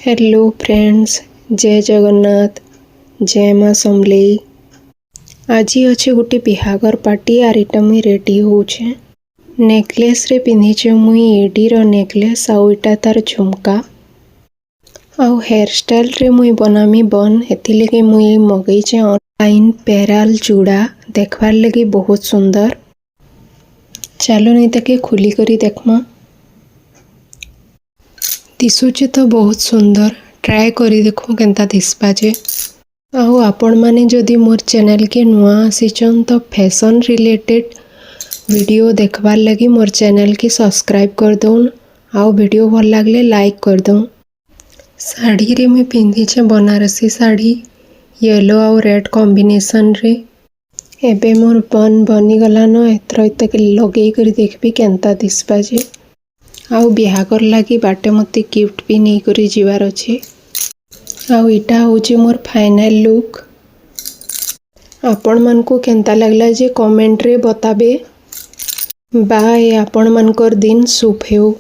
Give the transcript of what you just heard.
Hello friends, जय जगन्नाथ, जय माँ समलेई। आज अच्छे गोटे बिहागर पार्टी आर इटा मुई रेडी होछे। नेकलेस रे पिंधिचे मुई एडीर नेकलेस आउ इटा तार झुमका आउ हेयर स्टाइल रे मुई बनामी बन। हेति लगे मुई मगैचे ऑनलाइन पेराल चूड़ा देखबार लगी बहुत सुंदर। चलो नहीं ताके खुली करी देखमा। दिशुचे तो बहुत सुंदर, ट्राए करी देखो केंता दिसबा जे। आउ आपण माने जदि मोर चैनल के नुआ आसीचन तो फैशन रिलेटेड वीडियो देखबार लगी मोर चैनल के सब्सक्राइब कर दउन। आउ वीडियो भल लागले लाइक कर दउन। साड़ी रे मैं पिंधिचे बनारसी साड़ी येलो आउ रेड कॉम्बिनेशन रे। एबे मोर बन बनी गलान, एथर तक लगे करी देखबी केंता दिसबा जे। आउ बिहागर लगी बाटे मते गिफ्ट भी नहीं करी जीवार अच्छे। आउ इटा होची मोर फाइनल लुक। आपण मन को केंता लगला जे कमेंट रे बताबे। बाय, आपण मनकर दिन शुभ हेउ।